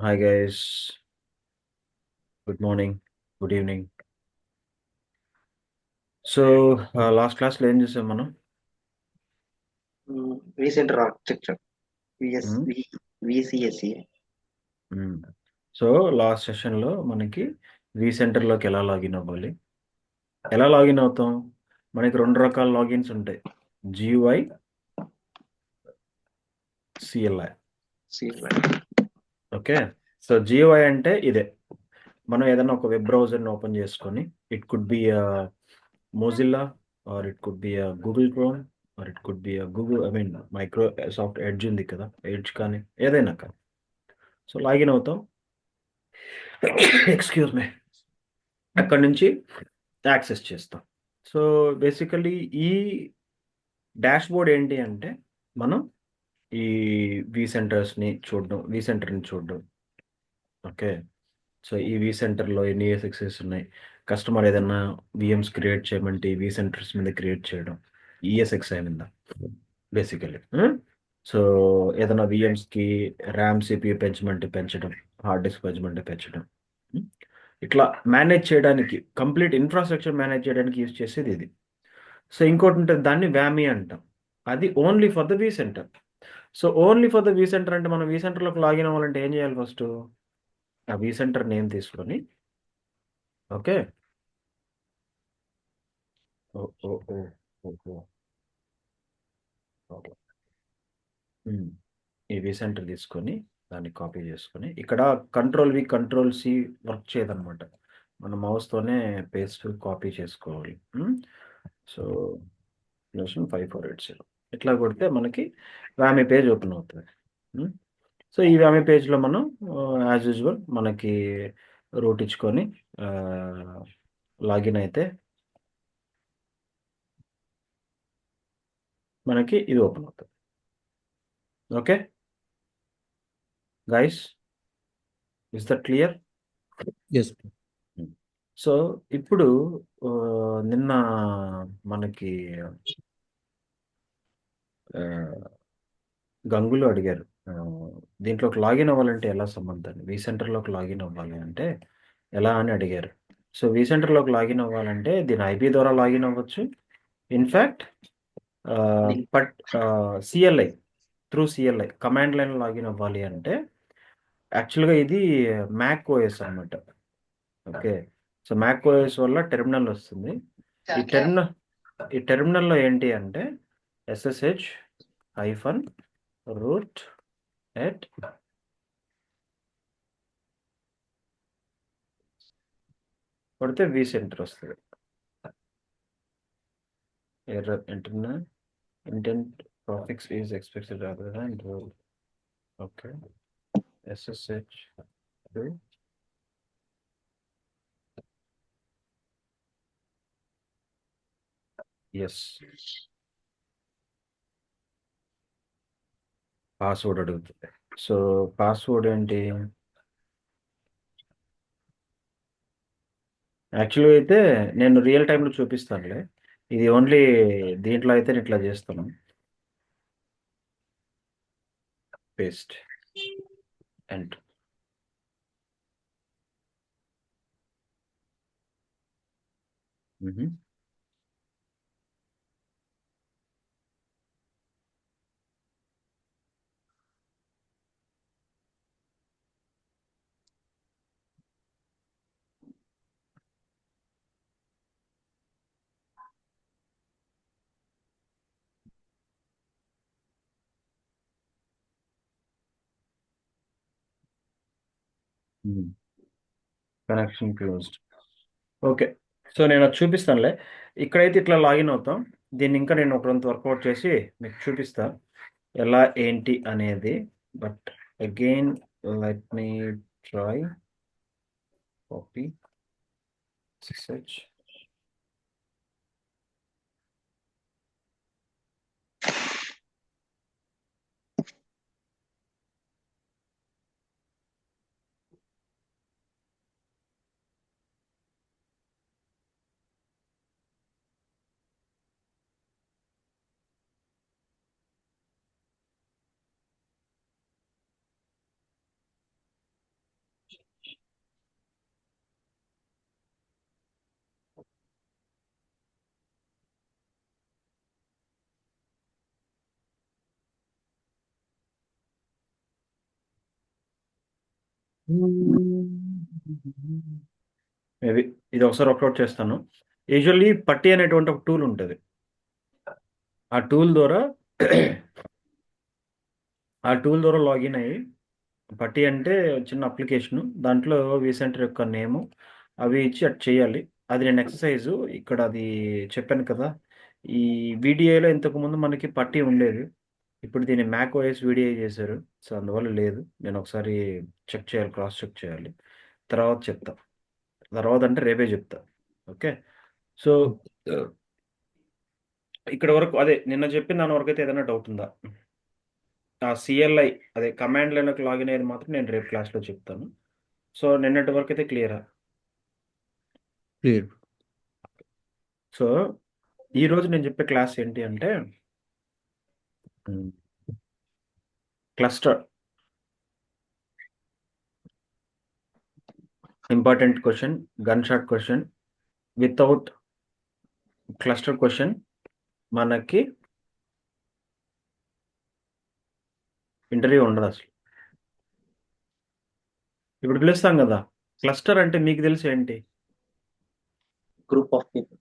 Hi guys, good morning, good evening. So last క్లాస్లో ఏం చేసాం మనం? vCenter architecture, VCSE. So last సెషన్లో మనకి vCenterలోకి ఎలా లాగిన్ అవ్వాలి, ఎలా లాగిన్ అవుతాం? మనకి రెండు రకాల లాగిన్స్ ఉంటాయి, GUI, CLI. CLI. Okay, so GUI అంటే ఇదే, మనం ఏదైనా ఒక వెబ్ బ్రౌజర్ని ఓపెన్ చేసుకొని, it could be Mozilla or it could be a Google Chrome or it could be a Microsoft Edge ఉంది కదా, ఎడ్జ్ కానీ ఏదైనా కానీ. సో లాగిన్ అవుతాం, ఎక్స్క్యూజ్ మీ, అక్కడి నుంచి యాక్సెస్ చేస్తాం. సో బేసికలీ ఈ డాష్బోర్డ్ ఏంటి అంటే, మనం ఈ vCenterని చూడడం. ఓకే, సో ఈ vCenterలో ఎన్ని ESXs ఉన్నాయి, కస్టమర్ ఏదైనా VMs క్రియేట్ చేయమంటే ఈ vCenters మీద క్రియేట్ చేయడం, ESXi మీద బేసికలీ. సో ఏదైనా VMస్కి ర్యామ్ CPU పెంచమంటే పెంచడం, హార్డ్ డిస్క్ పెంచమంటే పెంచడం. ఇట్లా మేనేజ్ చేయడానికి, కంప్లీట్ ఇన్ఫ్రాస్ట్రక్చర్ మేనేజ్ చేయడానికి యూజ్ చేసేది ఇది. సో ఇంకోటి ఉంటుంది, దాన్ని వ్యామీ అంటాం, అది only for the vCenter. So only for the vCenter అంటే మనం vCenterలోకి లాగిన్ అవ్వాలంటే ఏం చేయాలి? ఫస్ట్ ఆ vCenter నేమ్ తీసుకొని, ఓకే, ఓ ఓ ఓ ఓ ఓ ఓకే. ఈ vCenter తీసుకొని దాన్ని కాపీ చేసుకొని, ఇక్కడ Ctrl+V Ctrl+C వర్క్ చేయదనమాట, మన మౌస్తోనే పేస్ట్ కాపీ చేసుకోవాలి. సో 5480 ఇట్లా కొడితే మనకి వ్యామీ పేజ్ ఓపెన్ అవుతుంది. సో ఈ వ్యామీ పేజ్లో మనం యాజ్ యూజువల్ మనకి రూట్ ఇచ్చుకొని లాగిన్ అయితే మనకి ఇది ఓపెన్ అవుతుంది. Okay guys, is that clear? Yes. So ఇప్పుడు నిన్న మనకి గంగులు అడిగారు, దీంట్లోకి లాగిన్ అవ్వాలంటే ఎలా సంబంధాన్ని, vCenterలోకి లాగిన్ అవ్వాలి అంటే ఎలా అని అడిగారు. సో vCenterలోకి లాగిన్ అవ్వాలంటే దీని IP ద్వారా లాగిన్ అవ్వచ్చు. In fact but CLI, through CLI command line login అవ్వాలి అంటే యాక్చువల్గా ఇది మ్యాక్ OS అనమాట. ఓకే, సో మ్యాక్ OS వల్ల టెర్మినల్ వస్తుంది. ఈ టెర్మినల్లో ఏంటి అంటే SSH -root at కొడితే vCenter వస్తుంది. Error internal intent prefix is expected rather than rule. Okay, SSH ఎస్, పాస్వర్డ్ అడుగుతుంది. సో పాస్వర్డ్ ఏంటి? యాక్చువల్గా అయితే నేను రియల్ టైంలో చూపిస్తానులే, ఇది ఓన్లీ దీంట్లో అయితే నేను ఇట్లా చేస్తాను, paste and connection closed. Okay, so నేను అది చూపిస్తానులే. ఇక్కడైతే ఇట్లా లాగిన్ అవుతాం. దీన్ని ఇంకా నేను ఒకరంత వర్కౌట్ చేసి మీకు చూపిస్తా ఎలా ఏంటి అనేది. But again let me try copy SSH. Maybe ఇది ఒకసారి వర్కౌట్ చేస్తాను. యూజువల్లీ పట్టి అనేటువంటి ఒక టూల్ ఉంటుంది. ఆ టూల్ ద్వారా లాగిన్ అయ్యి, పట్టి అంటే చిన్న అప్లికేషను, దాంట్లో వీసెంటర్ యొక్క నేము అవి ఇచ్చి అటు చేయాలి. అది నేను ఎక్సర్సైజు ఇక్కడ అది చెప్పాను కదా. ఈ వీడియోలో ఇంతకుముందు మనకి పట్టి ఉండేది. ఇప్పుడు దీన్ని మ్యాక్ ఓఎస్ వీడియో చేశారు. సో అందువల్ల లేదు. నేను ఒకసారి చెక్ చేయాలి, క్రాస్ చెక్ చేయాలి. తర్వాత చెప్తా. తర్వాత అంటే రేపే చెప్తా. ఓకే. సో ఇక్కడ వరకు అదే నిన్న చెప్పిన దాని వరకు అయితే ఏదైనా డౌట్ ఉందా? ఆ సిఎల్ఐ అదే కమాండ్ లైన్లోకి లాగిన్ అయ్యేది మాత్రం నేను రేపు క్లాస్లో చెప్తాను. సో నిన్నటి వరకు అయితే క్లియరా? క్లియర్. సో ఈరోజు నేను చెప్పే క్లాస్ ఏంటి అంటే cluster. Important question, gun shot question. Without cluster question మనకి ఇంటర్వ్యూ ఉండదు అసలు. ఇప్పుడు పిలుస్తాం కదా, క్లస్టర్ అంటే మీకు తెలిసి ఏంటి? Group of people.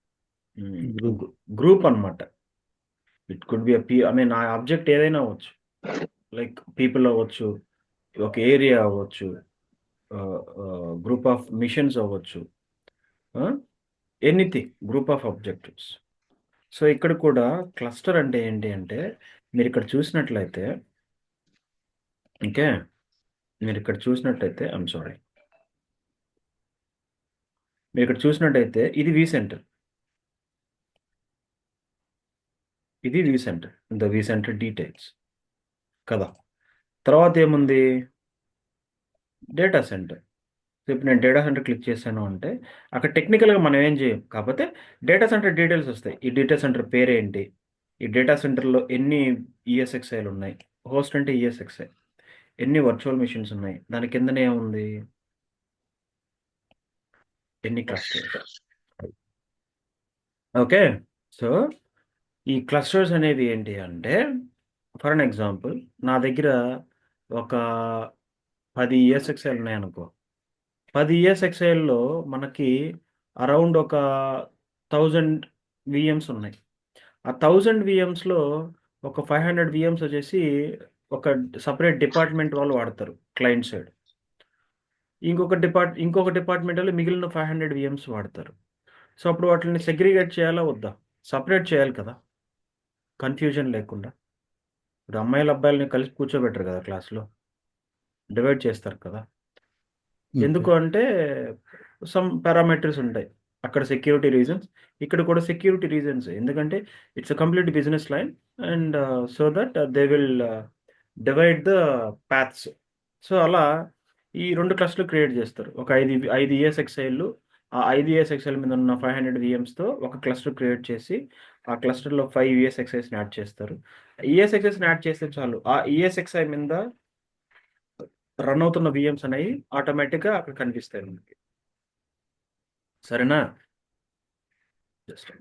గ్రూప్ అన్నమాట. It could be I mean ఆ ఆబ్జెక్ట్ ఏదైనా అవ్వచ్చు. లైక్ పీపుల్ అవ్వచ్చు, ఒక ఏరియా అవ్వచ్చు, గ్రూప్ ఆఫ్ మిషన్స్ అవ్వచ్చు, anything, group of objectives. So ఇక్కడ కూడా క్లస్టర్ అంటే ఏంటి అంటే, మీరు ఇక్కడ చూసినట్లయితే, ఓకే, మీరు ఇక్కడ చూసినట్లయితే ఐఎమ్ సారీ, మీరు ఇక్కడ చూసినట్టయితే ఇది వి సెంటర్, ఇది vCenter, the vCenter details కదా. తర్వాత ఏముంది? Data centre. సో ఇప్పుడు నేను డేటా సెంటర్ క్లిక్ చేశాను అంటే అక్కడ టెక్నికల్గా మనం ఏం చేయం, కాకపోతే డేటా సెంటర్ డీటెయిల్స్ వస్తాయి. ఈ డేటా సెంటర్ పేరేంటి, ఈ డేటా సెంటర్లో ఎన్ని ఈఎస్ఎక్స్ఐలు ఉన్నాయి, హోస్ట్ అంటే ఈఎస్ఎక్స్ఐ, ఎన్ని వర్చువల్ మిషన్స్ ఉన్నాయి, దాని కిందనే ఉంది ఎన్ని క్లస్టర్స్. ఓకే. సో ఈ క్లస్టర్స్ అనేవి ఏంటి అంటే, ఫర్ అన్ ఎగ్జాంపుల్ నా దగ్గర ఒక 10 ఈఎస్ఎక్స్ఐలు ఉన్నాయనుకో. 10 ఈఎస్ఎక్స్ఐల్లో మనకి అరౌండ్ ఒక 1000 విఎమ్స్ ఉన్నాయి. ఆ 1000 విఎమ్స్లో ఒక 500 విఎమ్స్ వచ్చేసి ఒక సపరేట్ డిపార్ట్మెంట్ వాళ్ళు వాడతారు, క్లయింట్ సైడ్. ఇంకొక డిపార్ట్మెంట్లో మిగిలిన 500 విఎమ్స్ వాడతారు. సో అప్పుడు వాటిని సెగ్రిగేట్ చేయాలా వద్దా? సపరేట్ చేయాలి కదా, కన్ఫ్యూజన్ లేకుండా. ఇప్పుడు అమ్మాయిలు అబ్బాయిలని కలిసి కూర్చోబెట్టరు కదా క్లాస్లో, డివైడ్ చేస్తారు కదా. ఎందుకు అంటే సమ్ పారామీటర్స్ ఉంటాయి. అక్కడ సెక్యూరిటీ రీజన్స్, ఇక్కడ కూడా సెక్యూరిటీ రీజన్స్. ఎందుకంటే it's a complete business line and so that they will divide the paths. So అలా ఈ 2 క్లస్టర్లు క్రియేట్ చేస్తారు. ఒక 5 ఈఎస్ఎక్స్ఐలు, ఆ 5 ఈఎస్ఎక్స్ఐల మీద ఉన్న 500 విఎమ్స్తో ఒక క్లస్టర్ క్రియేట్ చేసి ఆ క్లస్టర్లో 5 ఈఎస్ఎక్స్ఐస్ని యాడ్ చేస్తారు. ఈఎస్ఎక్స్ఐస్ని యాడ్ చేస్తే చాలు, ఆ ఈఎస్ఎక్స్ఐ మీద రన్ అవుతున్న విఎమ్స్ అనేవి ఆటోమేటిక్గా అక్కడ కనిపిస్తాయి మనకి. సరేనా? జస్ట్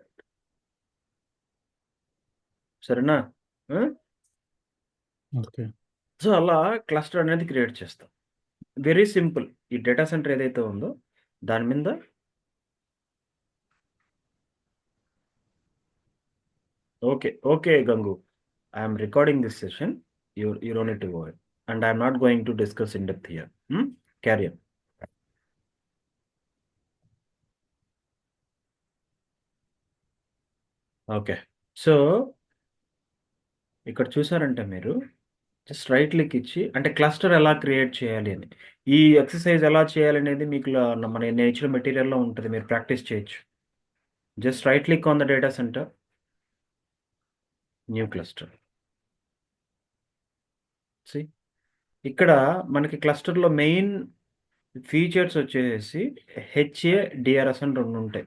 సరేనా? ఓకే. సో అలా క్లస్టర్ అనేది క్రియేట్ చేస్తాం. Very simple. ఈ డేటా సెంటర్ ఏదైతే ఉందో దాని మీద okay Gangu, I'm recording this session, you don't need to go and I'm not going to discuss in depth here. Carry on. Okay. So ఇక్కడ చూసారంటే మీరు జస్ట్ రైట్ క్లిక్ ఇచ్చి, అంటే క్లస్టర్ ఎలా క్రియేట్ చేయాలి అని, ఈ ఎక్సర్సైజ్ ఎలా చేయాలి అనేది మీకు మన నేను ఇచ్చిన మెటీరియల్లో ఉంటుంది, మీరు ప్రాక్టీస్ చేయొచ్చు. Just right click on the data centre, new cluster. See ఇక్కడ మనకి క్లస్టర్లో మెయిన్ ఫీచర్స్ వచ్చేసి హెచ్ఏ డిఆర్ఎస్ అని 2 ఉంటాయి.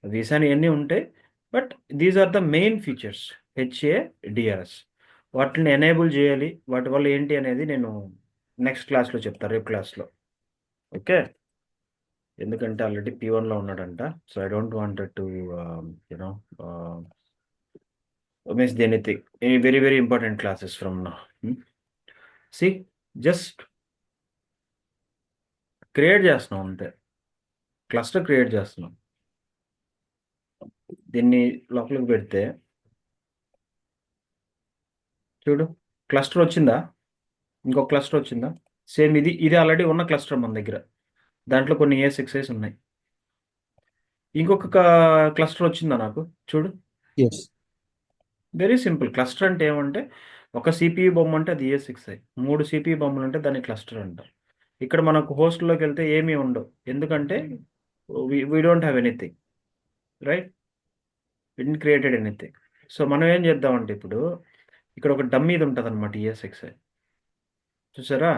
వీసాని ఎన్ని ఉంటాయి, but these are the main features, HA DRS. వాటిని ఎనేబుల్ చేయాలి, వాటి వల్ల ఏంటి అనేది నేను నెక్స్ట్ క్లాస్లో చెప్తాను, రేపు క్లాస్లో. ఓకే. ఎందుకంటే ఆల్రెడీ P1లో ఉన్నాడంట. So I don't wanted to you know miss anything. Very very important classes from now. See just create చేస్తున్నాం అంతే, క్లస్టర్ క్రియేట్ చేస్తున్నాం. దీన్ని లోపలికి పెడితే చూడు, క్లస్టర్ వచ్చిందా? ఇంకొక క్లస్టర్ వచ్చిందా? సేమ్ ఇది ఆల్రెడీ ఉన్న క్లస్టర్ మన దగ్గర, దాంట్లో కొన్ని ES6s ఉన్నాయి. ఇంకొక క్లస్టర్ వచ్చిందా నాకు? చూడు, ఎస్. Very simple. క్లస్టర్ అంటే ఏమంటే, ఒక CPU బొమ్మ అంటే అది ES6i, 3 CPU బొమ్మలు అంటే దాన్ని క్లస్టర్ అంటారు. ఇక్కడ మనకు హోస్ట్లోకి వెళ్తే ఏమీ ఉండవు, ఎందుకంటే we don't have anything, right? Win created anything. So మనం ఏం చేద్దామంటే ఇప్పుడు ఇక్కడ ఒక డమ్మీది ఉంటుంది అనమాట, ES6i, చూసారా?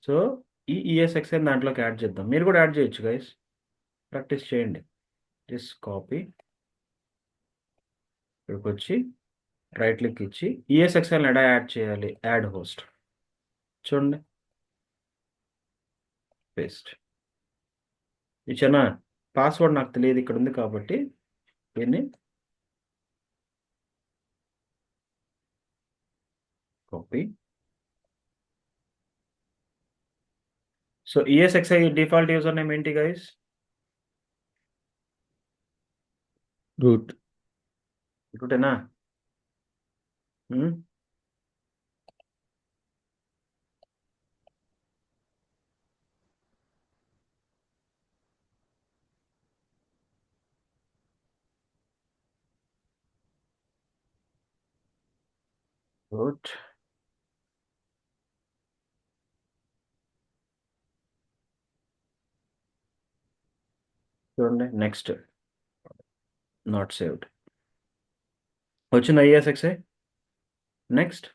సో ఈ ES6i దాంట్లోకి యాడ్ చేద్దాం. మీరు కూడా యాడ్ చేయొచ్చు గైస్, ప్రాక్టీస్ చేయండి. జస్ట్ కాపీ, ఇక్కడికి వచ్చి రైట్ క్లిక్ ఇచ్చి ES6i ఎలా యాడ్ చేయాలి, యాడ్ హోస్ట్, చూడండి, పేస్ట్ ఇచ్చానా? పాస్వర్డ్ నాకు తెలియదు, ఇక్కడ ఉంది కాబట్టి దీన్ని copy. So ES6i default user name ఏంటి గైస్? రూట్. ఇటుటేనా? రూట్. చూడండి, నెక్స్ట్, నాట్ సేవ్డ్ వచ్చిందా ES6i? Next,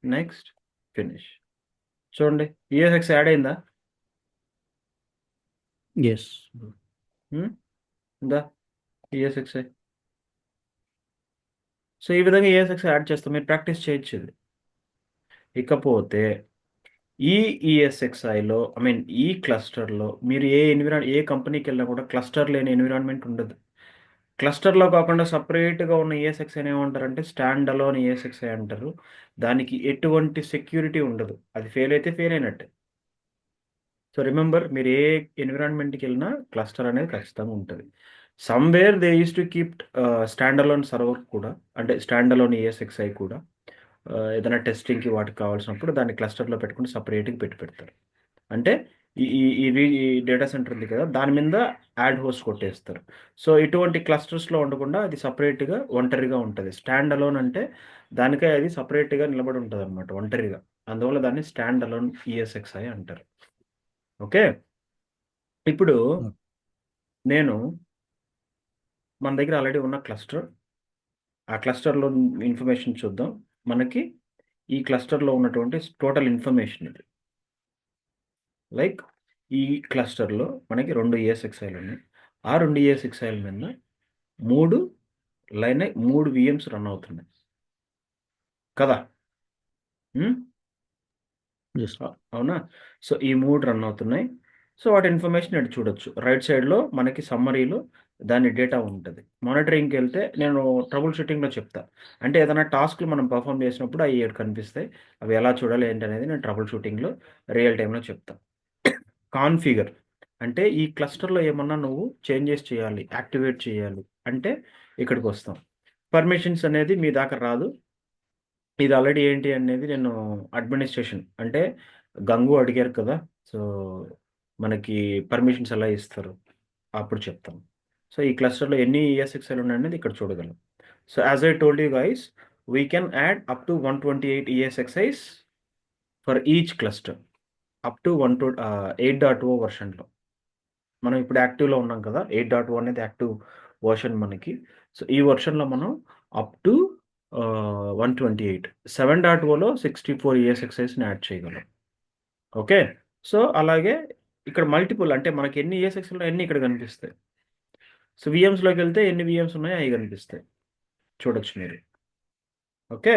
next, finish. చూడండి, ES6i యాడ్ అయిందా? ఎస్. ఇందా ES6i. సో ఈ విధంగా ES6i యాడ్ చేస్తాం, మీరు ప్రాక్టీస్ చేయొచ్చు ఇది. ఇకపోతే ఈ ES6iలో, ఐ మీన్ ఈ క్లస్టర్లో మీరు ఏ కంపెనీకి వెళ్ళినా కూడా క్లస్టర్ లేని ఎన్విరాన్మెంట్ ఉండదు. క్లస్టర్లో కాకుండా సపరేట్గా ఉన్న ES6i ఏమంటారంటే స్టాండ్ అలోన్ ES6i అంటారు. దానికి ఎటువంటి సెక్యూరిటీ ఉండదు, అది ఫెయిల్ అయితే ఫెయిల్ అయినట్టే. సో రిమెంబర్, మీరు ఏ ఎన్విరాన్మెంట్కి వెళ్ళినా క్లస్టర్ అనేది ఖచ్చితంగా ఉంటుంది. Somewhere they use to keep stand alone server కూడా, అంటే స్టాండ్ అలోన్ ES6i కూడా ఏదైనా టెస్టింగ్కి వాటికి కావాల్సినప్పుడు దాన్ని క్లస్టర్లో పెట్టుకుని సపరేట్గా పెడతారు. అంటే ఈ డేటా సెంటర్ ఉంది కదా, దాని మీద యాడ్ హోస్ట్ కొట్టేస్తారు. సో ఇటువంటి క్లస్టర్స్లో ఉండకుండా అది సపరేట్గా ఒంటరిగా ఉంటుంది. స్టాండ్ అలోన్ అంటే దానికే అది సపరేట్గా నిలబడి ఉంటుంది అనమాట, ఒంటరిగా. అందువల్ల దాన్ని స్టాండ్ అలోన్ ES6i అంటారు. ఓకే, ఇప్పుడు నేను మన దగ్గర ఆల్రెడీ ఉన్న క్లస్టర్, ఆ క్లస్టర్లో ఇన్ఫర్మేషన్ చూద్దాం. మనకి ఈ క్లస్టర్లో ఉన్నటువంటి టోటల్ ఇన్ఫర్మేషన్ ఇది. లైక్ ఈ క్లస్టర్లో మనకి 2 ES6iలు ఉన్నాయి. ఆ 2 ES6iల మీద 3 VMs రన్ అవుతున్నాయి కదా? ఎస్. అవునా? సో ఈ 3 రన్ అవుతున్నాయి. సో వాటి ఇన్ఫర్మేషన్ ఇక్కడ చూడొచ్చు. రైట్ సైడ్లో మనకి సమ్మరీలో దాని డేటా ఉంటుంది. మానిటరింగ్కి వెళ్తే నేను ట్రబుల్ షూటింగ్లో చెప్తా, అంటే ఏదైనా టాస్క్లు మనం పర్ఫామ్ చేసినప్పుడు అవి ఇక్కడ కనిపిస్తాయి. అవి ఎలా చూడాలి ఏంటి అనేది నేను ట్రబుల్ షూటింగ్లో రియల్ టైంలో చెప్తా. కాన్ఫిగర్ అంటే ఈ క్లస్టర్లో ఏమన్నా నువ్వు చేంజెస్ చేయాలి, యాక్టివేట్ చేయాలి అంటే ఇక్కడికి వస్తాం. పర్మిషన్స్ అనేది మీ దాకా రాదు. ఇది ఆల్రెడీ ఏంటి అనేది నేను అడ్మినిస్ట్రేషన్, అంటే గంగు అడిగారు కదా, సో మనకి పర్మిషన్స్ ఎలా ఇస్తారు అప్పుడు చెప్తాం. సో ఈ క్లస్టర్లో ఎన్ని ES6iలు ఉన్నాయనేది ఇక్కడ చూడగలం. So as I told you guys, we can add up to 128 ES6is for each cluster up to 8.0 వర్షన్లో. మనం ఇప్పుడు యాక్టివ్లో ఉన్నాం కదా, 8.0 అనేది యాక్టివ్ వర్షన్ మనకి. సో ఈ వర్షన్లో మనం అప్ టు 128, 7.0లో 64 ES6isని యాడ్ చేయగలం. ఓకే, సో అలాగే ఇక్కడ మల్టిపుల్, అంటే మనకి ఎన్ని ES6లో ఎన్ని ఇక్కడ కనిపిస్తాయి. సో VMస్లోకి వెళ్తే ఎన్ని VMs ఉన్నాయో అవి కనిపిస్తాయి, చూడొచ్చు మీరు. ఓకే,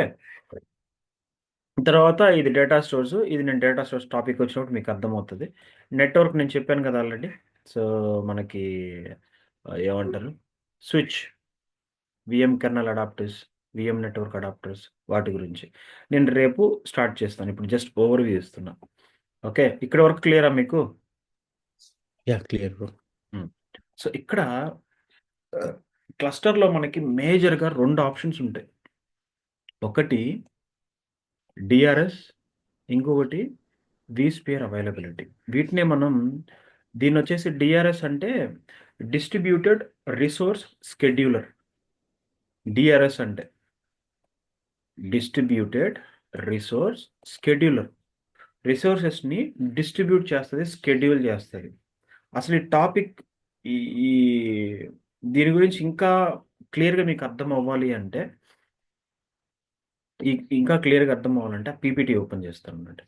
తర్వాత ఇది డేటా స్టోర్స్. ఇది నేను డేటా స్టోర్స్ టాపిక్ వచ్చినప్పుడు మీకు అర్థమవుతుంది. నెట్వర్క్ నేను చెప్పాను కదా ఆల్రెడీ. సో మనకి ఏమంటారు, switch, VM kernel adapters, VM network adapters వాటి గురించి నేను రేపు స్టార్ట్ చేస్తాను. ఇప్పుడు జస్ట్ ఓవర్వ్యూ ఇస్తున్నా. ఓకే, ఇక్కడ వరకు క్లియరా మీకు? Yeah, clear, bro. సో ఇక్కడ క్లస్టర్లో మనకి మేజర్గా 2 ఆప్షన్స్ ఉంటాయి. ఒకటి డిఆర్ఎస్, ఇంకొకటి vSphere అవైలబిలిటీ. వీటినే మనం దీన్ని వచ్చేసి డిఆర్ఎస్ అంటే డిస్ట్రిబ్యూటెడ్ రిసోర్స్ స్కెడ్యూలర్. డిఆర్ఎస్ అంటే డిస్ట్రిబ్యూటెడ్ రిసోర్స్ స్కెడ్యూలర్. రిసోర్సెస్ని డిస్ట్రిబ్యూట్ చేస్తుంది, స్కెడ్యూల్ చేస్తుంది. అసలు ఈ టాపిక్ ఈ ఈ దీని గురించి ఇంకా క్లియర్గా మీకు అర్థం అవ్వాలి అంటే ఇంకా క్లియర్గా అర్థం అవ్వాలంటే ఆ పీపీటీ ఓపెన్ చేస్తాను అన్నమాట.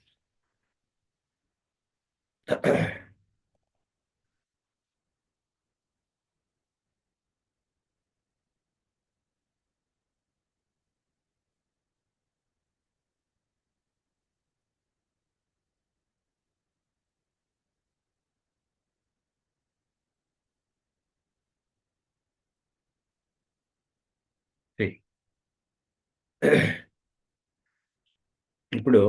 ఇప్పుడు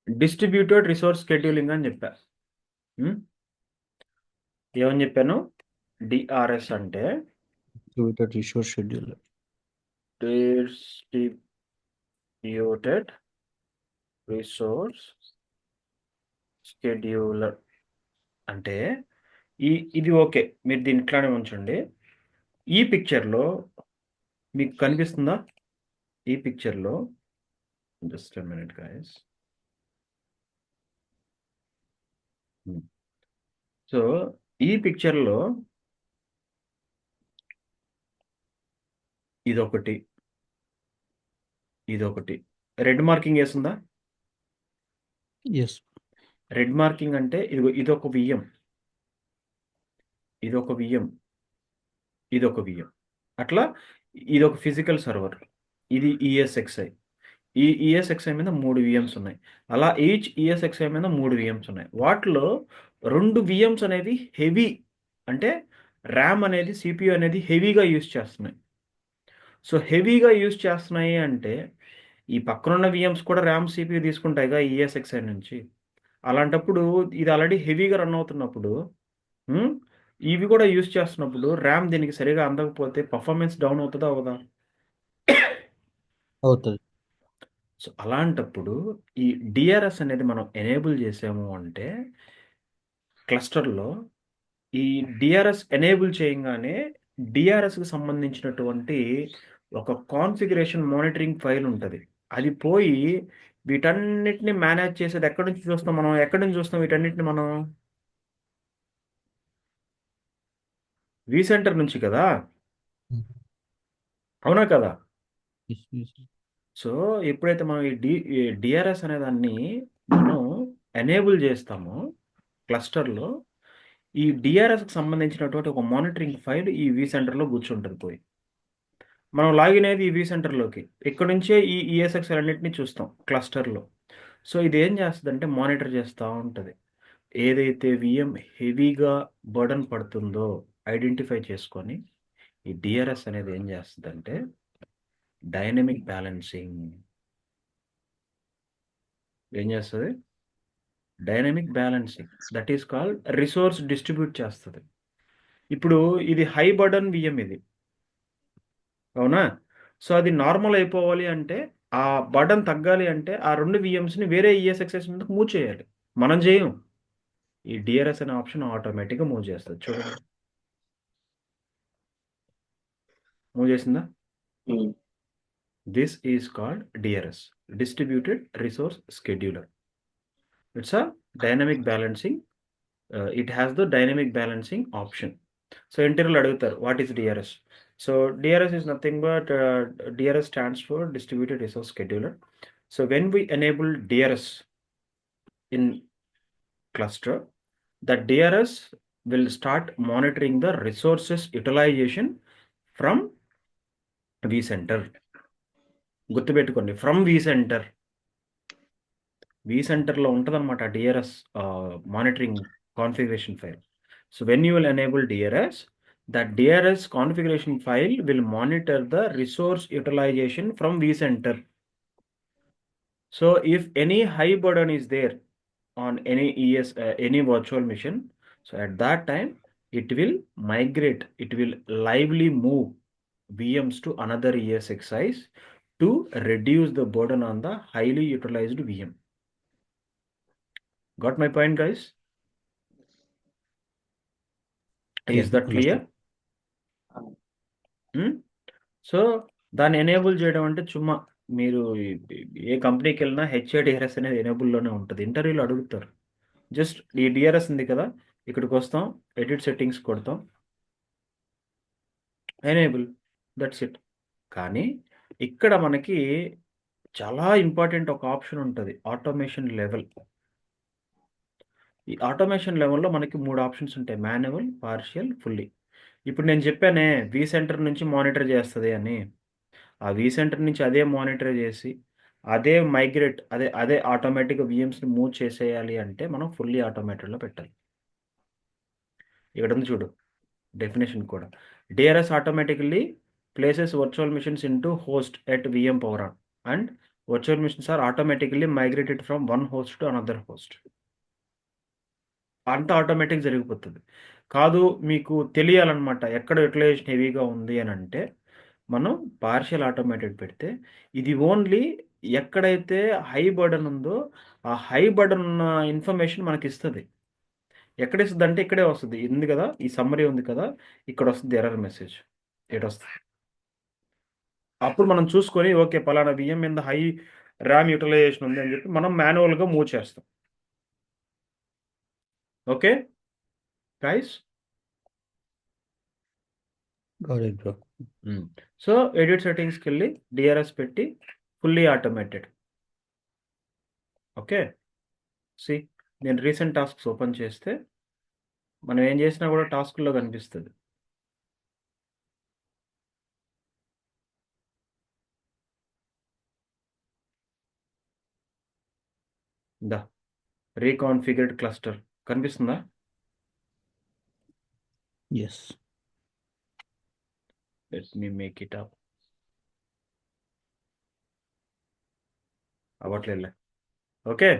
డిస్ట్రిబ్యూటెడ్ రిసోర్స్ షెడ్యూలింగ్ అని చెప్పా. ఏమని చెప్పాను? డిఆర్ఎస్ అంటే Distributed resource scheduler. Distributed resource scheduler అంటే ఇది ఓకే, మీరు దీన్ని ఇట్లానే ఉంచండి. ఈ పిక్చర్లో మీకు కనిపిస్తుందా? ఈ పిక్చర్లో just a minute guys. So ఈ పిక్చర్లో ఇదొకటి రెడ్ మార్కింగ్ వేస్తుందా? Yes. రెడ్ మార్కింగ్ అంటే ఇదొక విఎం, ఇదొక అట్లా ఇదొక ఫిజికల్ సర్వర్. ఇది ఈఎస్ఎక్స్ఐ. ఈ ఈఎస్ఎక్స్ఐ మీద 3 విఎమ్స్ ఉన్నాయి. అలా ఈచ్ ఈఎస్ఎక్స్ఐ మీద 3 విఎమ్స్ ఉన్నాయి. వాటిలో 2 విఎమ్స్ అనేది హెవీ, అంటే ర్యామ్ అనేది సిపియు అనేది హెవీగా యూజ్ చేస్తున్నాయి. సో హెవీగా యూజ్ చేస్తున్నాయి అంటే ఈ పక్కనున్న విఎమ్స్ కూడా ర్యామ్ సిపియు తీసుకుంటాయిగా ఈఎస్ఎక్స్ఐ నుంచి. అలాంటప్పుడు ఇది ఆల్రెడీ హెవీగా రన్ అవుతున్నప్పుడు ఇవి కూడా యూజ్ చేస్తున్నప్పుడు ర్యామ్ దీనికి సరిగా అందకపోతే పర్ఫార్మెన్స్ డౌన్ అవుతుందా అవదా? అవుతుంది. సో అలాంటప్పుడు ఈ డిఆర్ఎస్ అనేది మనం ఎనేబుల్ చేసాము అంటే క్లస్టర్లో ఈ డిఆర్ఎస్ ఎనేబుల్ చేయగానే డిఆర్ఎస్కి సంబంధించినటువంటి ఒక కాన్ఫిగరేషన్ మానిటరింగ్ ఫైల్ ఉంటుంది. అది పోయి వీటన్నిటిని మేనేజ్ చేసేది ఎక్కడి నుంచి చూస్తాం మనం? వీటన్నిటిని మనం విసెంటర్ నుంచి కదా, అవునా కదా? Yes, yes. సో ఎప్పుడైతే మనం ఈ డిఆర్ఎస్ అనే దాన్ని మనం ఎనేబుల్ చేస్తామో క్లస్టర్లో, ఈ డిఆర్ఎస్కి సంబంధించినటువంటి ఒక మానిటరింగ్ ఫైల్ ఈ విసెంటర్లో కూర్చుంటుంది. పోయి మనం లాగిన్ అయ్యేది ఈ విసెంటర్లోకి. ఇక్కడ నుంచే ఈ ఈఎస్ఎక్స్ అన్నింటినీ చూస్తాం క్లస్టర్లో. సో ఇది ఏం చేస్తుందంటే మానిటర్ చేస్తూ ఉంటుంది. ఏదైతే విఎం హెవీగా బర్డన్ పడుతుందో ఐడెంటిఫై చేసుకొని ఈ డిఆర్ఎస్ అనేది ఏం చేస్తుందంటే డైనమిక్ బ్యాలెన్సింగ్ ఏం చేస్తుంది? Dynamic balancing, that is called resource distribute చేస్తుంది. ఇప్పుడు ఇది హై బర్డన్ విఎం ఇది, అవునా? సో అది నార్మల్ అయిపోవాలి అంటే, ఆ బర్డన్ తగ్గాలి అంటే ఆ 2 విఎమ్స్ని వేరే ఈఎస్ఎక్స్ఎస్ మీదకి మూవ్ చేయాలి. మనం చేయం. ఈ డిఆర్ఎస్ అనే ఆప్షన్ ఆటోమేటిక్గా మూవ్ చేస్తుంది. చూడండి, మూవ్ చేసిందా? This is called DRS, Distributed Resource Scheduler. It's a dynamic balancing. It has the dynamic balancing option. So interval adugutaru, what is DRS? So DRS is nothing but DRS stands for Distributed Resource Scheduler. So when we enable DRS in cluster, the DRS will start monitoring the resources utilization from vCenter. గుర్తుపెట్టుకోండి, from vCenterలో ఉంటుంది అనమాట DRS monitoring configuration file. So when you will enable DRS, that DRS configuration file will monitor the resource utilization from vCenter. So if any high burden is there on any any virtual machine, so at that time it will migrate, it will lively move VMs to another ESXi's to reduce the burden on the highly utilized VM. Got my point, guys? Yeah, Is that clear? So దాన్ని enable చేయడం అంటే చుమ్మా మీరు ఏ కంపెనీకి వెళ్ళినా హెచ్ఏడిఆర్ఎస్ అనేది ఎనేబుల్లోనే ఉంటుంది. ఇంటర్వ్యూలో అడుగుతారు. జస్ట్ ఈ డిఆర్ఎస్ ఉంది కదా, ఇక్కడికి వస్తాం, ఎడిట్ సెట్టింగ్స్ కొడతాం, ఎనేబుల్, దట్స్ ఇట్. కానీ ఇక్కడ మనకి చాలా ఇంపార్టెంట్ ఒక ఆప్షన్ ఉంటుంది, ఆటోమేషన్ లెవెల్. ఈ ఆటోమేషన్ లెవెల్లో మనకి 3 ఆప్షన్స్ ఉంటాయి, మాన్యువల్, పార్షియల్, ఫుల్లీ. ఇప్పుడు నేను చెప్పానే vCenter నుంచి మానిటర్ చేస్తుంది అని, ఆ vCenter నుంచి అదే మానిటర్ చేసి అదే మైగ్రేట్ అదే ఆటోమేటిక్గా VMస్ని మూవ్ చేసేయాలి అంటే మనం ఫుల్లీ ఆటోమేటెడ్లో పెట్టాలి. ఇక్కడ ఉంది చూడు డెఫినేషన్ కూడా, DRS automatically places virtual machines into host at VM power on and virtual machines are automatically migrated from one host to another host. అంత ఆటోమేటిక్ జరిగిపోతుంది. కాదు మీకు తెలియాలన్నమాట ఎక్కడ యూటిలైజేషన్ హెవీగా ఉంది అని అంటే మనం పార్షియల్ ఆటోమేటెడ్ పెడితే ఇది ఓన్లీ ఎక్కడైతే హై బర్డన్ ఉందో ఆ హై బర్డన్ ఉన్న ఇన్ఫర్మేషన్ మనకి ఇస్తుంది. ఎక్కడ ఇస్తుంది అంటే ఇక్కడే వస్తుంది, ఉంది కదా ఈ సమ్మరీ ఉంది కదా, ఇక్కడ వస్తుంది ఎర్రర్ మెసేజ్, ఎటు వస్తుంది. అప్పుడు మనం చూసుకొని ఓకే పలానా VM మీద హై ర్యామ్ యూటిలైజేషన్ ఉంది అని చెప్పి మనం మాన్యువల్గా మూవ్ చేస్తాం. Okay guys? Got it, bro. So edit సెట్టింగ్స్కి వెళ్ళి డిఆర్ఎస్ పెట్టి ఫుల్లీ ఆటోమేటెడ్. ఓకే, సి నేను రీసెంట్ టాస్క్స్ ఓపెన్ చేస్తే మనం ఏం చేసినా కూడా టాస్క్లో కనిపిస్తుంది. దా రీకాన్ఫిగర్డ్ క్లస్టర్ కనిపిస్తుందా? Yes. Let me make it up. అవ్వట్లేదులే. ఓకే,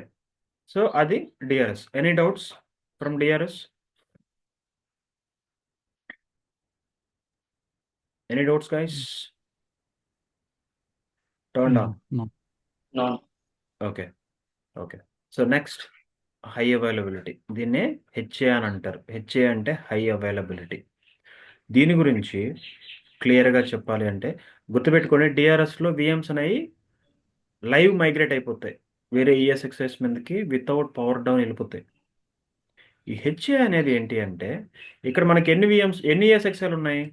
సో అది DRS. Any doubts from DRS? Any doubts guys? Turn on. No. None. Okay okay. So next high availability, దీన్నే హెచ్ఏ అని అంటారు. హెచ్ఏ అంటే high availability. దీని గురించి క్లియర్గా చెప్పాలి అంటే గుర్తుపెట్టుకోండి, డిఆర్ఎస్లో VMs అనేవి లైవ్ మైగ్రేట్ అయిపోతాయి, వేరే ESXs మీదకి వితౌట్ పవర్ డౌన్ వెళ్ళిపోతాయి. ఈ హెచ్ఏ అనేది ఏంటి అంటే ఇక్కడ మనకి ఎన్ని ESXl ఉన్నాయి?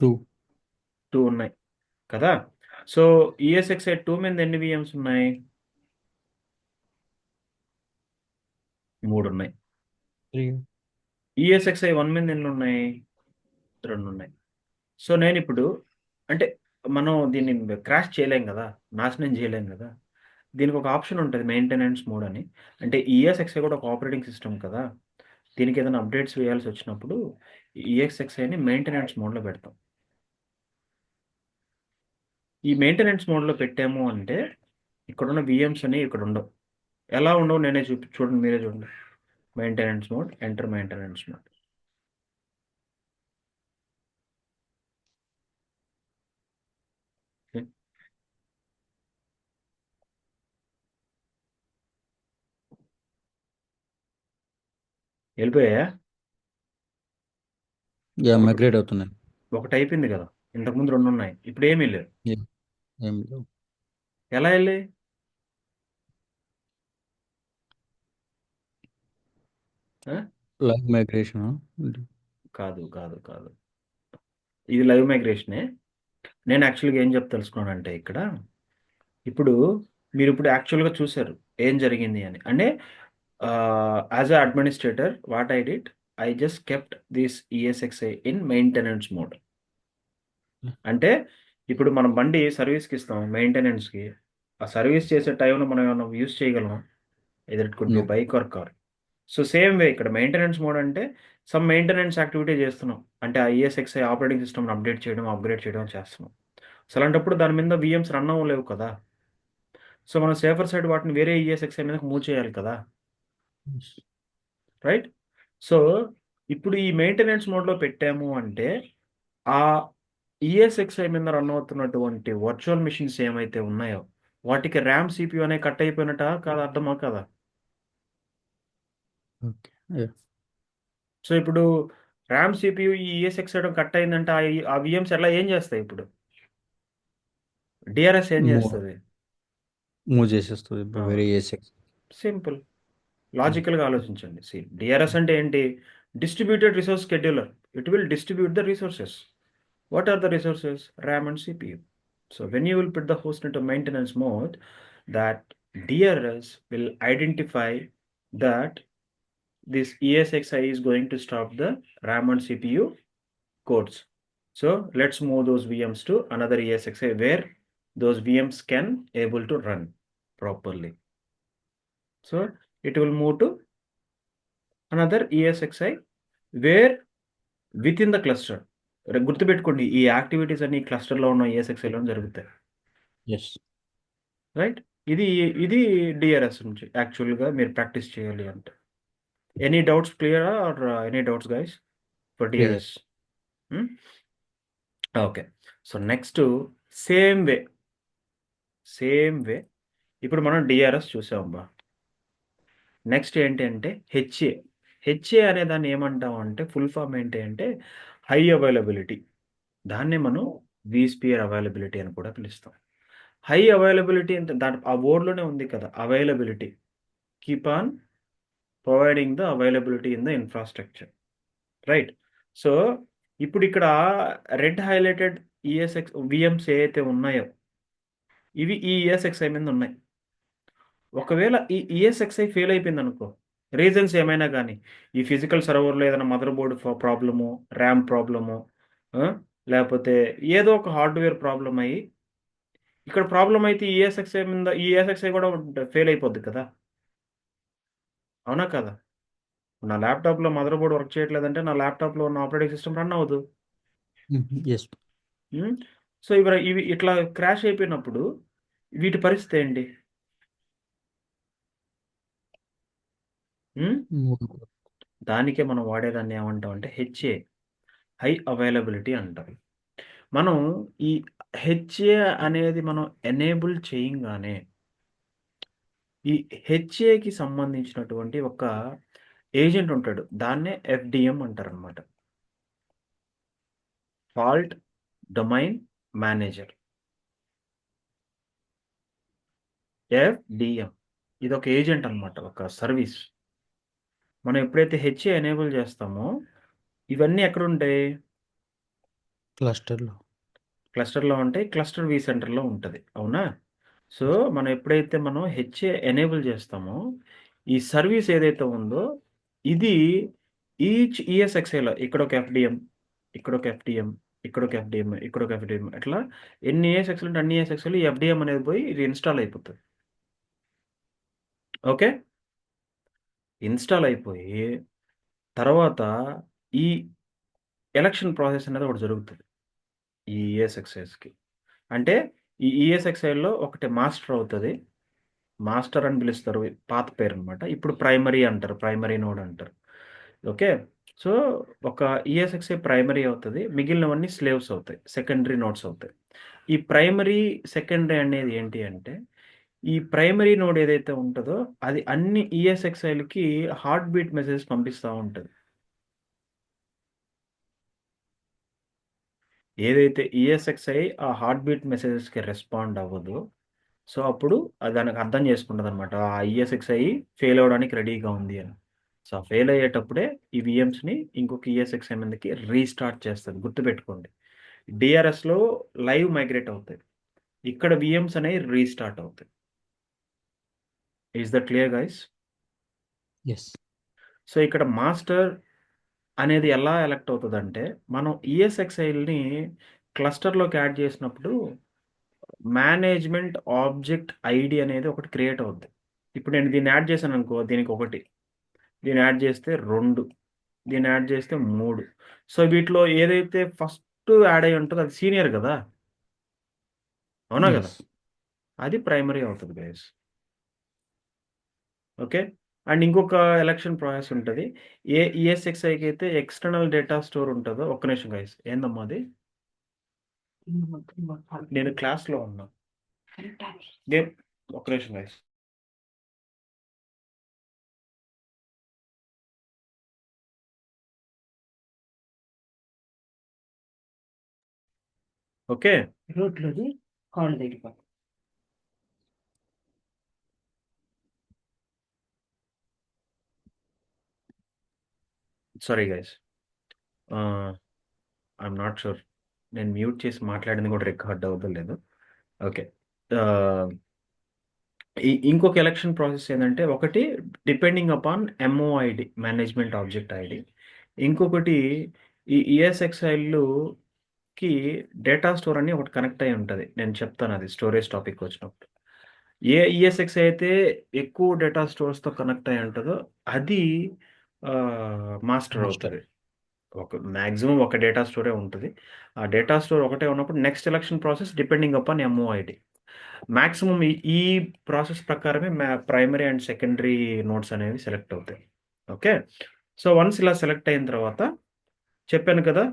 2 ఉన్నాయి కదా. సో ESXi 2 మీద ఎన్ని VMs ఉన్నాయి? 3 ఉన్నాయి. 3. ESXi 1 మీద ఎన్ని ఉన్నాయి? 2 ఉన్నాయి. సో నేను ఇప్పుడు అంటే మనం దీన్ని క్రాష్ చేయలేం కదా, నాశనం చేయలేం కదా. దీనికి ఒక ఆప్షన్ ఉంటుంది మెయింటెనెన్స్ మోడ్ అని. అంటే ESXi కూడా ఒక ఆపరేటింగ్ సిస్టమ్ కదా, దీనికి ఏదైనా అప్డేట్స్ వేయాల్సి వచ్చినప్పుడు ESXiని మెయింటెనెన్స్ మోడ్లో పెడతాం. ఈ మెయింటెనెన్స్ మోడ్లో పెట్టాము అంటే ఇక్కడున్న VMs అని ఇక్కడ ఉండవు. ఎలా ఉండవు నేనే చూడండి, మీరే చూడండి. Maintenance mode, enter maintenance mode. వెళ్ళిపోయా? Yeah, migrate అవుతున్నాయి. ఒకటి అయిపోయింది కదా, ఇంతకుముందు 2 ఉన్నాయి, ఇప్పుడు ఏమీ లేవు. ఏం లేవు. ఎలా వెళ్ళి? లైవ్ మైగ్రేషన్ కాదు కాదు కాదు, ఇది లైవ్ మైగ్రేషనే. నేను యాక్చువల్గా ఏం తెలుసుకున్నానంటే ఇక్కడ ఇప్పుడు మీరు ఇప్పుడు యాక్చువల్గా చూసారు ఏం జరిగింది అని. అంటే as a administrator what I did, I just kept this ESXi in maintenance mode. అంటే ఇప్పుడు మనం బండి సర్వీస్కి ఇస్తాం, మెయింటెనెన్స్కి. ఆ సర్వీస్ చేసే టైంలో మనం ఏమైనా యూస్ చేయగలమా? Either it could be bike or car. So same way ఇక్కడ మెయింటెనెన్స్ మోడ్ అంటే సమ్ మెయింటెనెన్స్ యాక్టివిటీ చేస్తున్నాం, అంటే ఆ ఈఎస్ఎక్స్ఐ ఆపరేటింగ్ సిస్టమ్ని అప్డేట్ చేయడం, అప్గ్రేడ్ చేయడం చేస్తున్నాం. సో అలాంటప్పుడు దాని మీద విఎమ్స్ రన్ అవ్వలేవు కదా. సో మనం సేఫర్ సైడ్ వాటిని వేరే ఈఎస్ఎక్స్ఐ మీదకి మూవ్ చేయాలి కదా, Yes. రైట్? సో ఇప్పుడు ఈ మెయింటెనెన్స్ మోడ్లో పెట్టాము అంటే ఆ ఈఎస్ఎక్స్ఐ మీద రన్ అవుతున్నటువంటి వర్చువల్ మిషన్స్ ఏమైతే ఉన్నాయో వాటికి ర్యామ్ సిపియు అనే కట్ అయిపోయినట్ట కాదు, అర్థమా కదా. Okay. Yeah. సో ఇప్పుడు ర్యామ్ సిపియు ఈ ఈఎస్ఎక్స్ఐ కట్ అయిందంటే ఆ విఎమ్స్ ఎట్లా ఏం చేస్తాయి ఇప్పుడు? డిఆర్ఎస్ ఏం మూవ్ చేస్తుంది? మూవ్ చేసేస్తుంది వేరే ESX. సింపుల్, లాజికల్గా ఆలోచించండి. డిఆర్ఎస్ అంటే ఏంటి? Distributed resource scheduler. It will distribute the resources. What are the resources? RAM and CPU. So when you will put the host into maintenance mode, that DRS will identify that this ESXi is going to stop the RAM and CPU codes. So let's move those VMs to another ESXi where those VMs can able to run properly. So it will move to another ESXi where within the cluster. గుర్తుపెట్టుకోండి, ఈ activities అన్ని క్లస్టర్లో ఉన్న ESXiలో జరుగుతాయి, Yes. Right? ఇది DRS నుంచి యాక్చువల్గా మీరు practice చేయాలి అంటే. Any doubts clear or any doubts guys for Clear. DRS? Okay. So next same way ఇప్పుడు మనం డిఆర్ఎస్ చూసామబ్బా. నెక్స్ట్ ఏంటి అంటే హెచ్ఏ అనే దాన్ని ఏమంటాం అంటే ఫుల్ ఫామ్ ఏంటి అంటే హై అవైలబిలిటీ. దాన్ని మనం vSphere అవైలబిలిటీ అని కూడా పిలుస్తాం. హై అవైలబిలిటీ అంటే దాని ఆ వర్డ్లోనే ఉంది కదా, availability. Keep on providing the availability in the infrastructure, right? So ఇప్పుడు ఇక్కడ రెడ్ హైలైటెడ్ ఈఎస్ఎక్స్ విఎమ్స్ ఏవైతే ఉన్నాయో ఇవి ఈ ఈఎస్ఎక్స్ఐ మీద ఉన్నాయి. ఒకవేళ ఈ ఈఎస్ఎక్స్ఐ ఫెయిల్ అయిపోయింది అనుకో, రీజన్స్ ఏమైనా కానీ, ఈ ఫిజికల్ సర్వర్లో ఏదైనా mother board problem, RAM problem, లేకపోతే ఏదో ఒక హార్డ్వేర్ ప్రాబ్లం అయ్యి ఇక్కడ ప్రాబ్లం అయితే ఈఎస్ఎక్స్ఐ కూడా ఫెయిల్ అయిపోద్ది కదా, అవునా కదా? నా ల్యాప్టాప్లో మదర్ బోర్డ్ వర్క్ చేయట్లేదంటే నా ల్యాప్టాప్లో ఉన్న ఆపరేటింగ్ సిస్టమ్ రన్ అవ్వదు. Yes. సో ఇవి ఇట్లా క్రాష్ అయిపోయినప్పుడు వీటి పరిస్థితి ఏంటి? Move. దానికే మనం వాడేదాన్ని ఏమంటాం అంటే హెచ్ఏ, హై అవైలబిలిటీ అంటాం. మనం ఈ హెచ్ఏ అనేది మనం ఎనేబుల్ చేయంగానే ఈ హెచ్ఏకి సంబంధించినటువంటి ఒక ఏజెంట్ ఉంటాడు, దాన్నే ఎఫ్డిఎం అంటారు అనమాట, ఫాల్ట్ డొమైన్ మేనేజర్. ఎఫ్డిఎం ఇది ఒక ఏజెంట్ అనమాట, ఒక సర్వీస్. మనం ఎప్పుడైతే హెచ్ఏ ఎనేబుల్ చేస్తామో ఇవన్నీ ఎక్కడ ఉంటాయి? క్లస్టర్లో ఉంటాయి, క్లస్టర్ vCenterలో ఉంటుంది, అవునా? సో మనం ఎప్పుడైతే మనం హెచ్ఏ ఎనేబుల్ చేస్తామో ఈ సర్వీస్ ఏదైతే ఉందో ఇది ఈచ్ ఈఎస్ఎక్స్ఐలో ఇక్కడ ఒక ఎఫ్డిఎం, ఇక్కడ ఒక ఎఫ్డిఎం, ఇక్కడ ఒక ఎఫ్డిఎం, ఇక్కడ ఒక ఎఫ్డిఎం, అట్లా ఎన్ని ఈఎస్ఎక్స్లు ఉంటే అన్ని ఈఎస్ఎక్స్లు ఈ ఎఫ్డిఎం అనేది పోయి ఇది ఇన్స్టాల్ అయిపోతుంది. ఓకే, ఇన్స్టాల్ అయిపోయి తర్వాత ఈ ఎలక్షన్ ప్రాసెస్ అనేది ఒకటి జరుగుతుంది ఈ ఈఎస్ఎక్స్ఐస్కి. అంటే ఈ ఈఎస్ఎక్స్ఐలో ఒకటి మాస్టర్ అవుతుంది, మాస్టర్ అని పిలుస్తారు, పాత పేరు అనమాట. ఇప్పుడు ప్రైమరీ అంటారు, ప్రైమరీ నోడ్ అంటారు. ఓకే, సో ఒక ఈఎస్ఎక్స్ఐ ప్రైమరీ అవుతుంది, మిగిలినవన్నీ స్లేవ్స్ అవుతాయి, సెకండరీ నోడ్స్ అవుతాయి. ఈ ప్రైమరీ సెకండరీ అనేది ఏంటి అంటే ఈ ప్రైమరీ నోడ్ ఏదైతే ఉంటుందో అది అన్ని ఈఎస్ఎక్స్ఐలకి హార్ట్ బీట్ మెసేజ్ పంపిస్తూ ఉంటుంది. ఏదైతే ఈఎస్ఎక్స్ఐ ఆ హార్ట్ బీట్ మెసేజెస్కి రెస్పాండ్ అవ్వదు, సో అప్పుడు అది దానికి అర్థం చేసుకుంటుంది అనమాట, ఆ ఈఎస్ఎక్స్ఐ ఫెయిల్ అవ్వడానికి రెడీగా ఉంది అని. సో ఫెయిల్ అయ్యేటప్పుడే ఈ విఎమ్స్ని ఇంకొక ఈఎస్ఎక్స్ఐ మీదకి రీస్టార్ట్ చేస్తుంది. గుర్తుపెట్టుకోండి, డిఆర్ఎస్లో లైవ్ మైగ్రేట్ అవుతాయి, ఇక్కడ విఎమ్స్ అనేవి రీస్టార్ట్ అవుతాయి. Is that clear guys? Yes. So ఇక్కడ మాస్టర్ అనేది ఎలా ఎలక్ట్ అవుతుందంటే మనం ఈఎస్ఎక్స్ఐల్ని క్లస్టర్లోకి యాడ్ చేసినప్పుడు మేనేజ్మెంట్ ఆబ్జెక్ట్ ఐడి అనేది ఒకటి క్రియేట్ అవుద్ది. ఇప్పుడు నేను దీన్ని యాడ్ చేశాను అనుకో, దీనికి ఒకటి, దీన్ని యాడ్ చేస్తే 2, దీన్ని యాడ్ చేస్తే 3. సో వీటిలో ఏదైతే ఫస్ట్ యాడ్ అయ్యి ఉంటుందో అది సీనియర్ కదా, అవునా కదా, Yes. అది ప్రైమరీ అవుతుంది గైస్. ఓకే. అండ్ ఇంకొక ఎలక్షన్ ప్రాసెస్ ఉంటుంది. ఏ ఈఎస్ఎక్స్ఐకి అయితే ఎక్స్టర్నల్ డేటా స్టోర్ ఉంటుందో, ఒక్క నిమిషం గైస్, ఏందమ్మా అది, నేను క్లాస్లో ఉన్నా, నేను ఒక్క నిమిషం గైస్. ఓకే. రోడ్లోది కాళ్ళు దగ్గర sorry guys, I'm not sure, నేను మ్యూట్ చేసి మాట్లాడింది కూడా రికార్డ్ అవుతుందో లేదు. ఓకే. ఇంకొక ఎలక్షన్ ప్రాసెస్ ఏంటంటే, ఒకటి depending upon MOID, management object ID. ఇంకొకటి ఈ ఈఎస్ఎక్స్ఐలుకి డేటా స్టోర్ అని ఒకటి కనెక్ట్ అయి ఉంటుంది. నేను చెప్తాను అది స్టోరేజ్ టాపిక్ వచ్చినప్పుడు. ఏ ఈఎస్ఎక్స్ అయితే ఎక్కువ డేటా స్టోర్స్తో కనెక్ట్ అయి ఉంటుందో అది మాస్టర్ Master. అవుతుంది. మ్యాక్సిమం ఒక డేటా స్టోరే ఉంటుంది. ఆ డేటా స్టోర్ ఒకటే ఉన్నప్పుడు next election process depending upon MOID. Maximum ఈ ప్రాసెస్ ప్రకారమే ప్రైమరీ అండ్ సెకండరీ నోట్స్ అనేవి సెలెక్ట్ అవుతాయి. ఓకే. సో వన్స్ ఇలా సెలెక్ట్ అయిన తర్వాత చెప్పాను కదా,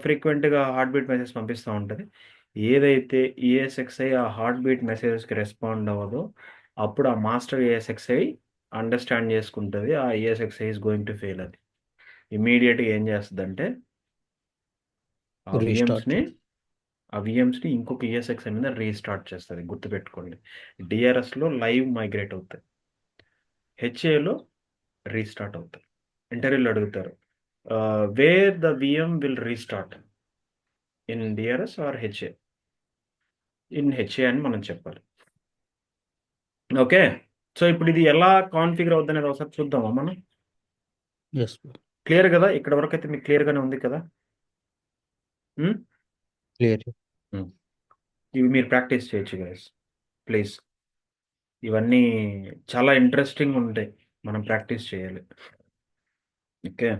ఫ్రీక్వెంట్గా హార్ట్ బీట్ మెసేజ్ పంపిస్తూ ఉంటుంది. ఏదైతే ఈఎస్ఎక్స్ఐ ఆ హార్ట్ బీట్ మెసేజెస్కి రెస్పాండ్ అవ్వదో అప్పుడు ఆ మాస్టర్ ఈఎస్ఎక్స్ఐ అండర్స్టాండ్ చేసుకుంటుంది ఆ ESXi is going to fail. అది ఇమీడియట్గా ఏం చేస్తుందంటే ఆ Restart. విఎమ్స్ని ఇంకొక ఈఎస్ఎక్స్ఐ మీద రీస్టార్ట్ చేస్తుంది. గుర్తుపెట్టుకోండి, డిఆర్ఎస్లో లైవ్ మైగ్రేట్ అవుతాయి, హెచ్ఏలో రీస్టార్ట్ అవుతాయి. ఇంటర్వ్యూలో అడుగుతారు, where the VM will restart, in DRS or HA? In HA అని మనం చెప్పాలి. ఓకే. సో ఇప్పుడు ఇది ఎలా కాన్ఫిగర్ అవుతుంది అనేది ఒకసారి చూద్దామా మనం. Yes, bro. క్లియర్ కదా, ఇక్కడ వరకు అయితే మీకు క్లియర్గానే ఉంది కదా. Clear. ఇవి మీరు ప్రాక్టీస్ చేయొచ్చు గైస్, ప్లీజ్. ఇవన్నీ చాలా ఇంట్రెస్టింగ్ ఉంటాయి, మనం ప్రాక్టీస్ చేయాలి. ఓకే.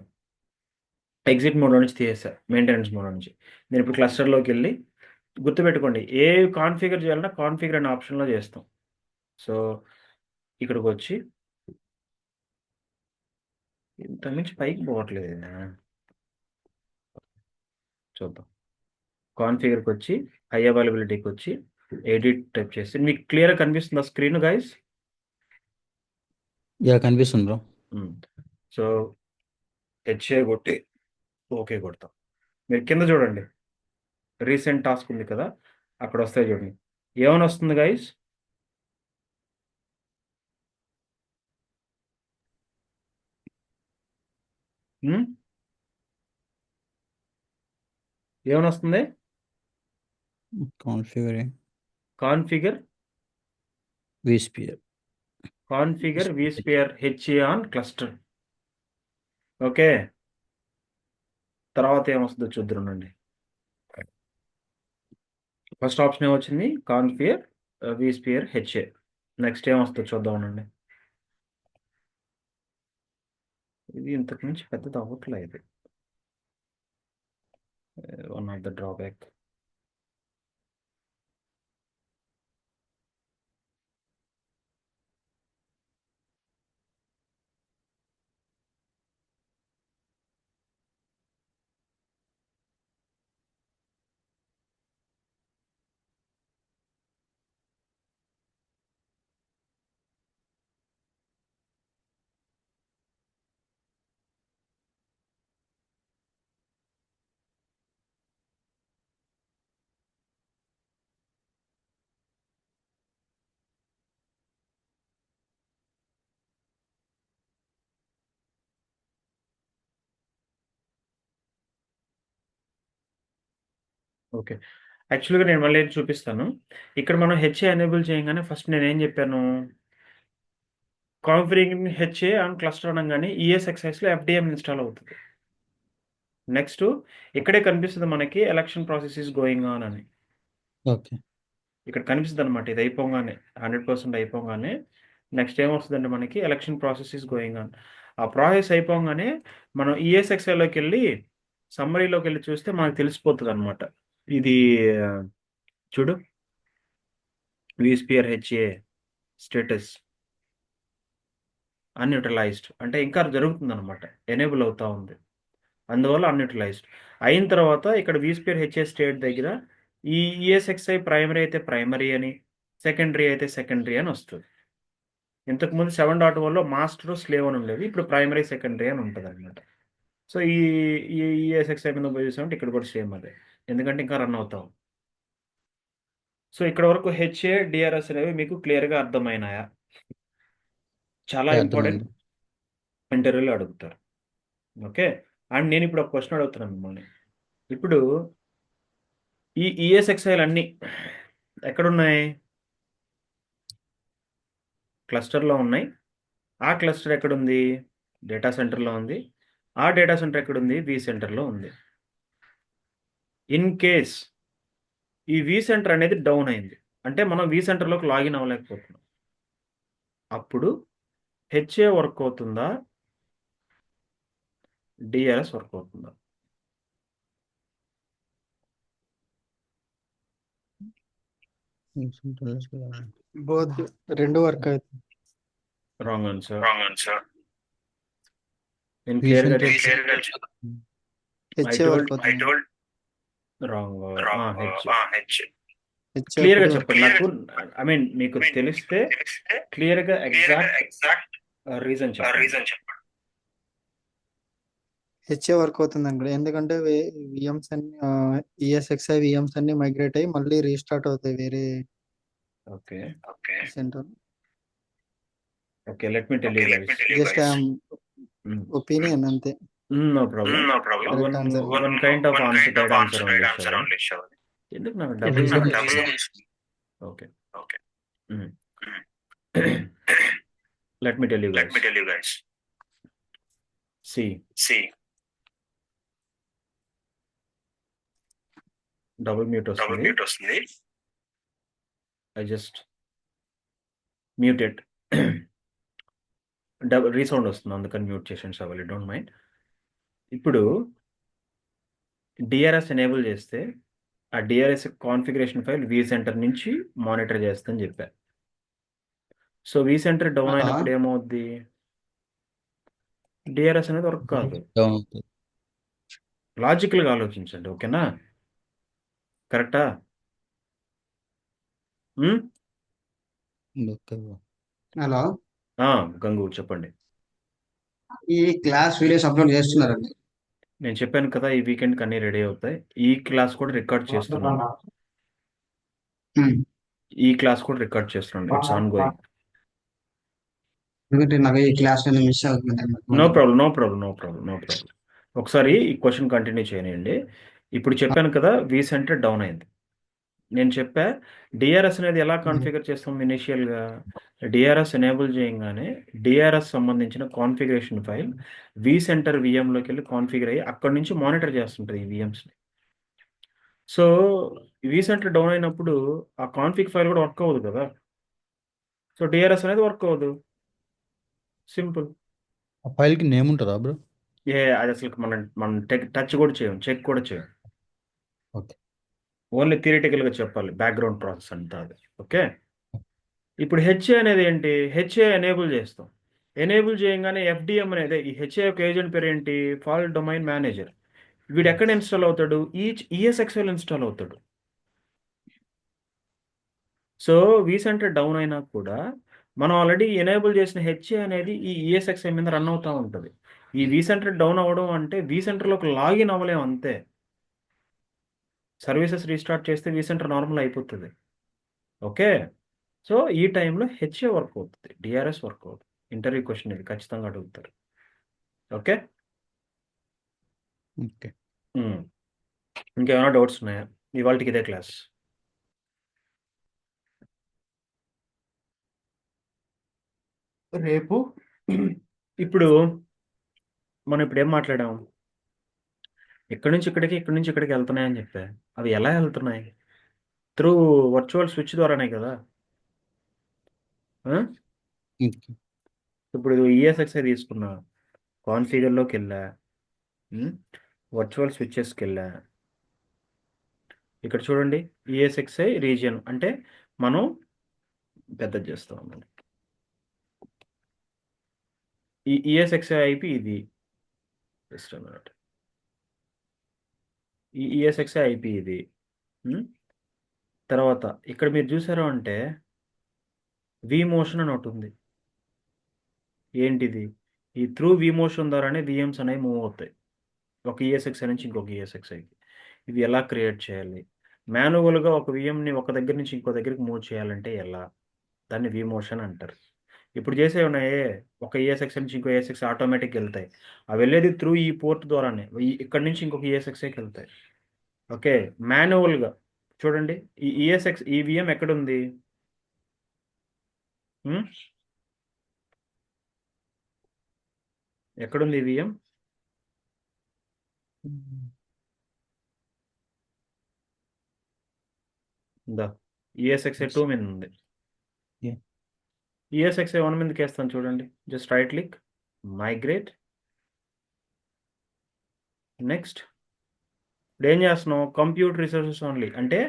ఎగ్జిట్ మోడ్ నుంచి తీసేసా, మెయింటెనెన్స్ మోడ్ నుంచి. నేను ఇప్పుడు క్లస్టర్లోకి వెళ్ళి, గుర్తుపెట్టుకోండి, ఏ కాన్ఫిగర్ చేయాలన్నా కాన్ఫిగర్ అనే ఆప్షన్లో చేస్తాం. సో ఇక్కడికి వచ్చి ఇంత మించి పైకి పోవట్లేదు ఇది. చూద్దాం. కాన్ఫిగర్కి వచ్చి హై అవైలబిలిటీకి వచ్చి ఎడిట్ టైప్ చేసి, మీకు క్లియర్గా కనిపిస్తుందా స్క్రీన్ గైస్? Yeah, కనిపిస్తుంది బ్రో. సో హెచ్ఏ కొట్టి ఓకే కొడతాం. మీరు కింద చూడండి, రీసెంట్ టాస్క్ ఉంది కదా, అక్కడ వస్తాయి చూడండి. ఏమని వస్తుంది గైస్? ఏమని వస్తుంది? Configuring configure vSphere. vSphere HA on cluster. Okay. తర్వాత ఏమొస్తుందో చూద్దామండి. ఫస్ట్ ఆప్షన్ ఏమొచ్చింది? Configure vSphere HA. నెక్స్ట్ ఏమొస్తుందో చూద్దామనండి. ఇది ఇంతకు మించి పెద్దది అవ్వట్లేదు. ఇది one of the drawback. Okay. యాక్చువల్గా నేను మళ్ళీ చూపిస్తాను. ఇక్కడ మనం హెచ్ఏ ఎనేబుల్ చేయగానే ఫస్ట్ నేను ఏం చెప్పాను, కాన్ఫిగరింగ్ హెచ్ఏ ఆన్ క్లస్టర్ అనగానే ఈఎస్ఎక్స్ఐస్లో ఎఫ్డిఎం ఇన్స్టాల్ అవుతుంది. నెక్స్ట్ ఇక్కడే కనిపిస్తుంది మనకి election process is going on అని. ఓకే. ఇక్కడ కనిపిస్తుంది అనమాట. ఇది అయిపోగానే 100% అయిపోగానే నెక్స్ట్ ఏమొస్తుందంటే మనకి election process is going on. ఆ ప్రాసెస్ అయిపోగానే మనం ఈఎస్ఎక్స్ఐలోకి వెళ్ళి సమ్మరీలోకి వెళ్ళి చూస్తే మనకు తెలిసిపోతుంది అనమాట. ఇది ఆ, చూడు, విస్పియర్ హెచ్ఏ స్టేటస్ అన్యూట్రలైజ్డ్ అంటే ఇంకా జరుగుతుంది అనమాట, ఎనేబుల్ అవుతా ఉంది, అందువల్ల అన్యూట్రలైజ్డ్ అయిన తర్వాత ఇక్కడ విస్పియర్ హెచ్ఏ స్టేట్ దగ్గర ఈ ఈఎస్ఎక్స్ఐ ప్రైమరీ అయితే ప్రైమరీ అని, సెకండరీ అయితే సెకండరీ అని వస్తుంది. ఇంతకుముందు 7.1లో మాస్టర్ స్లేవ్ అని ఉండేది, ఇప్పుడు ప్రైమరీ సెకండరీ అని ఉంటుంది అనమాట. సో ఈ ఈఎస్ఎక్స్ఐ మీద ఉపయోగిస్తామంటే ఇక్కడ కూడా సేమ్ అదే, ఎందుకంటే ఇంకా రన్ అవుతాం. సో ఇక్కడ వరకు హెచ్ఏ డిఆర్ఎస్ అనేవి మీకు క్లియర్గా అర్థమైనాయా? చాలా ఇంపార్టెంట్, అర్థమైంది. ఇంటర్వ్యూలో అడుగుతారు. ఓకే, అండ్ నేను ఇప్పుడు ఒక క్వశ్చన్ అడుగుతున్నాను మిమ్మల్ని. ఇప్పుడు ఈ ఈఎస్ఎక్స్ఐలు అన్నీ ఎక్కడున్నాయి? క్లస్టర్లో ఉన్నాయి. ఆ క్లస్టర్ ఎక్కడుంది? డేటా సెంటర్లో ఉంది. ఆ డేటా సెంటర్ ఎక్కడుంది? వి సెంటర్లో ఉంది. ఇన్ కేస్ ఈ వి సెంటర్ అనేది డౌన్ అయింది అంటే మనం వి సెంటర్లోకి లాగిన్ అవ్వలేకపోతున్నాం, అప్పుడు హెచ్ఏ వర్క్ అవుతుందా, డిఆర్ఎస్ వర్క్ అవుతుందా? బోత్ రెండు వర్క్ అవుతుంది. Wrong answer. నేను వి క్లియర్గా సెంటర్ హెచ్ఏ వర్క్ అవుతుంది. రాంగ్. హెచ్ హెచ్ఏ క్లియర్గా ఒకటి చెప్పండి నాకు, ఐ మీన్ మీకు తెలిస్తే క్లియర్గా ఎగ్జాక్ట్ రీజన్ చెప్పండి. హెచ్ఏ వర్క్ అవుతుంది అండి, ఎందుకంటే విఎమ్స్ అన్ని ఈఎస్ఎక్స్ఐ విఎమ్స్ అన్ని మైగ్రేట్ అయ్యి మళ్ళీ రీస్టార్ట్ అవుతాయి వేరే okay center. Okay, let me tell you guys. Just opinion అంతే. No problem. Correct answer. One kind of answer only షవర్. ఎందుకు నాకు double okay let me tell you guys. See double mute వస్తుంది. I just muted. Double resound వస్తుంది, అందుకని mute చేసాను షవర్, don't mind. ఇప్పుడు డిఆర్ఎస్ ఎనేబుల్ చేస్తే ఆ DRS configuration file vCenter నుంచి మానిటర్ చేస్తుందని చెప్పా. సో వి సెంటర్ డౌన్ అయినప్పుడు ఏమవుద్ది? డిఆర్ఎస్ అనేది వర్క్ కాదు. డౌన్ అవుతుంది. లాజికల్గా ఆలోచించండి, ఓకేనా? కరెక్టా? Okay bro. హలో, గంగు చెప్పండి. ఈ క్లాస్ వీడియోస్ అప్లోడ్ చేస్తున్నారండి? నేను చెప్పాను కదా ఈ వీకెండ్కి అన్నీ రెడీ అవుతాయి. ఈ క్లాస్ కూడా రికార్డ్ చేస్తున్నాను. It's ongoing. ఎందుకంటే నాకు ఈ క్లాస్ నేను మిస్ అవుతుంది. No problem. ఒకసారి ఈ క్వశ్చన్ కంటిన్యూ చేయనియండి. ఇప్పుడు చెప్పాను కదా వి సెంటర్ డౌన్ అయింది. నేను చెప్పా డిఆర్ఎస్ అనేది ఎలా కాన్ఫిగర్ చేస్తాం ఇనిషియల్గా. డిఆర్ఎస్ ఎనేబుల్ చేయగానే డిఆర్ఎస్ సంబంధించిన కాన్ఫిగరేషన్ ఫైల్ వి సెంటర్ విఎంలోకి వెళ్ళి కాన్ఫిగర్ అయ్యి అక్కడి నుంచి మానిటర్ చేస్తుంటుంది ఈ విఎమ్స్ని. సో వి సెంటర్ డౌన్ అయినప్పుడు ఆ కాన్ఫిగ్ ఫైల్ కూడా వర్క్ అవ్వదు కదా. సో డిఆర్ఎస్ అనేది వర్క్ అవ్వదు, సింపుల్. ఆ ఫైల్కి నేమ్ ఉంటుందా బ్రో? అది అసలు మనం టచ్ కూడా చేయం, చెక్ కూడా చేయం. ఓకే. ఓన్లీ థియరిటికల్గా చెప్పాలి, బ్యాక్గ్రౌండ్ ప్రాసెస్ అంతా అది. ఓకే, ఇప్పుడు హెచ్ఏ అనేది ఏంటి? హెచ్ఏ ఎనేబుల్ చేస్తాం. ఎనేబుల్ చేయగానే ఎఫ్డిఎం అనేది, ఈ హెచ్ఏ యొక్క ఏజెంట్ పేరు ఏంటి? Fault domain manager. వీడు ఎక్కడ ఇన్స్టాల్ అవుతాడు? ఈఎస్ఎక్స్ఎల్ ఇన్స్టాల్ అవుతాడు. సో వి సెంటర్ డౌన్ అయినా కూడా మనం ఆల్రెడీ ఎనేబుల్ చేసిన హెచ్ఏ అనేది ఈ ఈఎస్ఎక్స్ఐ మీద రన్ అవుతూ ఉంటుంది. ఈ వి సెంటర్ డౌన్ అవ్వడం అంటే వి సెంటర్లోకి లాగిన్ అవ్వలేము అంతే. సర్వీసెస్ రీస్టార్ట్ చేస్తే వి సెంటర్ నార్మల్ అయిపోతుంది. ఓకే, సో ఈ టైంలో హెచ్ఏ వర్క్ అవుతుంది, డిఆర్ఎస్ వర్క్ అవుతుంది. ఇంటర్వ్యూ క్వశ్చన్ ఇది ఖచ్చితంగా అడుగుతారు. Okay, okay. ఇంకేమైనా డౌట్స్ ఉన్నాయా? ఇవాళకి ఇదే క్లాస్. రేపు ఇప్పుడు మనం ఇప్పుడు ఏం మాట్లాడాం? ఇక్కడి నుంచి ఇక్కడికి వెళ్తున్నాయని చెప్పా. అవి ఎలా వెళ్తున్నాయి? త్రూ వర్చువల్ స్విచ్ ద్వారానే కదా. ఓకే. ఇప్పుడు ఈఎస్ఎక్స్ఐ తీసుకున్నా, కాన్ఫిగర్లోకి వెళ్ళా, వర్చువల్ స్విచ్చెస్కి వెళ్ళా. ఇక్కడ చూడండి ఈఎస్ఎక్స్ఐ రీజియన్ అంటే మనం పెద్దది చేస్తాం అన్నమాట. ఈ ఈఎస్ఎక్స్ఐ ఐపి ఇది, జస్ట్ అన్నమాట. ఈ ఈఎస్ఎక్స్ఐ ఐపి ఇది. తర్వాత ఇక్కడ మీరు చూసారు అంటే వి మోషన్ అని ఒకటి ఉంది. ఏంటిది? ఈ త్రూ వి మోషన్ ద్వారానే విఎమ్స్ అనేవి మూవ్ అవుతాయి ఒక ఈఎస్ఎక్స్ఐ నుంచి ఇంకొక ఈఎస్ఎక్స్ఐకి. ఇవి ఎలా క్రియేట్ చేయాలి? మాన్యువల్గా ఒక విఎంని ఒక దగ్గర నుంచి ఇంకో దగ్గరికి మూవ్ చేయాలంటే ఎలా? దాన్ని వి మోషన్ అంటారు. ఇప్పుడు చేసే ఉన్నాయే, ఒక ఈఎస్ఎక్స్ఐ నుంచి ఇంకో ఈఎస్ఎక్స్ ఆటోమేటిక్గా వెళ్తాయి. అవి వెళ్ళేది త్రూ ఈ పోర్ట్ ద్వారానే, ఇక్కడ నుంచి ఇంకొక ఈఎస్ఎక్స్ఐకి వెళ్తాయి. ఓకే, మాన్యువల్గా చూడండి ఈ ఈఎస్ఎక్స్ ఈ విఎం ఎక్కడుంది? ఎక్కడుంది ఈ విఎం? ఇందా ఈఎస్ఎక్స్ఐ 2 మీద ఉంది. Yeah. ఈఎస్ఎక్స్ఐ 1 మీదకి వేస్తాను చూడండి. Just right click, migrate, next. ఇప్పుడు ఏం చేస్తున్నాం? కంప్యూట్ రిసోర్సెస్ ఓన్లీ అంటే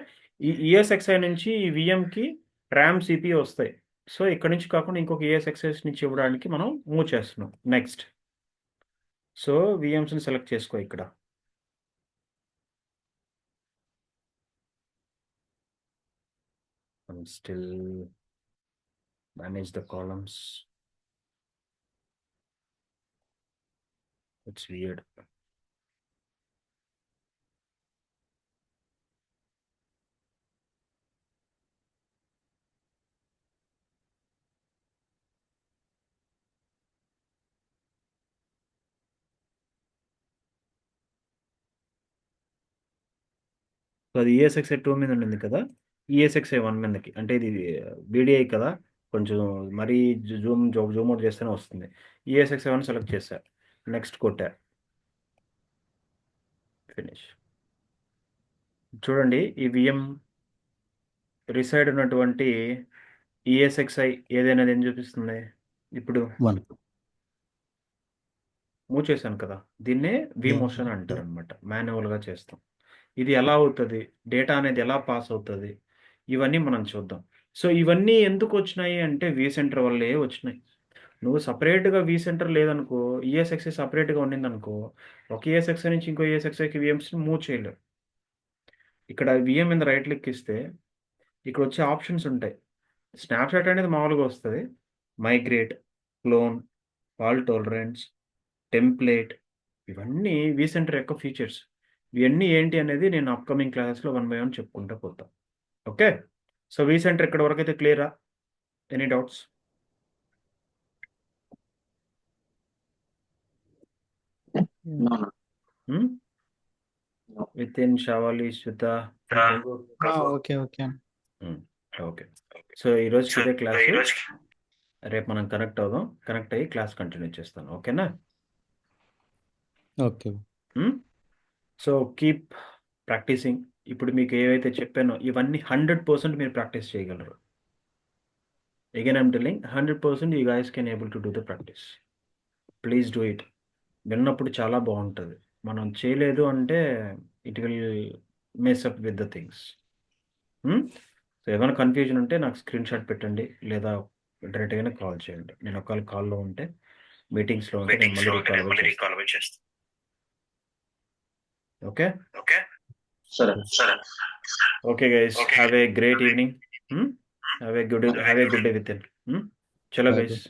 ఈ ఈఎస్ఎక్స్ఐ నుంచి ఈ విఎంకి ర్యామ్ సిపి వస్తాయి. సో ఇక్కడ నుంచి కాకుండా ఇంకొక ఈఎస్ఎక్స్ఐ నుంచి ఇవ్వడానికి మనం మూవ్ చేస్తున్నాం. నెక్స్ట్. సో విఎమ్స్ని సెలెక్ట్ చేసుకో ఇక్కడ. Still manage the columns. It's weird. So అది ఈఎస్ఎక్స్ఐ 2 మీద ఉండింది కదా, ఈఎస్ఎక్స్ఐ 1 మీదకి అంటే ఇది బీడిఐ కదా, కొంచెం మరీ జూమ్ అవుట్ చేస్తేనే వస్తుంది. ఈఎస్ఎక్స్ఐ 1 సెలెక్ట్ చేశా, నెక్స్ట్ కొట్టా, ఫినిష్. చూడండి ఈ విఎం రిసైడ్ ఉన్నటువంటి ఈఎస్ఎక్స్ఐ ఏదైనా ఏం చూపిస్తుంది? ఇప్పుడు 1. మూవ్ చేశాను కదా, దీన్నే వి మోషన్ అంటారు అనమాట. మాన్యువల్గా చేస్తాం. ఇది ఎలా అవుతుంది, డేటా అనేది ఎలా పాస్ అవుతుంది, ఇవన్నీ మనం చూద్దాం. సో ఇవన్నీ ఎందుకు వచ్చినాయి అంటే vCenter వల్లే వచ్చినాయి. నువ్వు సపరేట్గా vCenter లేదనుకో, ఈఎస్ఎక్స్ఐ సపరేట్గా ఉండిందనుకో, ఒక ఈఎస్ఎక్స్ఐ నుంచి ఇంకో ఈఎస్ఎక్స్ఐకి విఎమ్స్ని మూవ్ చేయలేవు. ఇక్కడ విఎం మీద రైట్ క్లిక్ ఇస్తే ఇక్కడ వచ్చే ఆప్షన్స్ ఉంటాయి. స్నాప్షాట్ అనేది మామూలుగా వస్తుంది, migrate, clone, fault tolerance, template, ఇవన్నీ vCenter యొక్క ఫీచర్స్. ఇవన్నీ ఏంటి అనేది నేను అప్కమింగ్ క్లాసెస్లో 1 by 1 చెప్పుకుంటూ పోతాను. ఓకే, సో vCenter ఇక్కడ వరకు అయితే క్లియరా? Any doubts? Within Shavali, Shweta. Okay okay okay, so ఈరోజు ఇదే క్లాస్. రేపు మనం కనెక్ట్ అవుదాం, కనెక్ట్ అయ్యి క్లాస్ కంటిన్యూ చేస్తాను. ఓకేనా? ఓకే. So keep practicing. ఇప్పుడు మీకు ఏవైతే చెప్పానో ఇవన్నీ 100% మీరు ప్రాక్టీస్ చేయగలరు. Again I'm telling 100% you guys can able to do the practice. Please do it. విన్నప్పుడు చాలా బాగుంటుంది. మనం చేయలేదు అంటే it will mess up with the things. So ఏమైనా కన్ఫ్యూజన్ ఉంటే నాకు స్క్రీన్ షాట్ పెట్టండి, లేదా డైరెక్ట్గానే కాల్ చేయండి. నేను ఒకవేళ కాల్లో ఉంటే, మీటింగ్స్లో ఉంటే నేను మళ్ళీ రీకాల్ చేస్తాను. ఓకే సరే okay guys, have a great evening. Have a good day with it. చలో Bye, గైస్.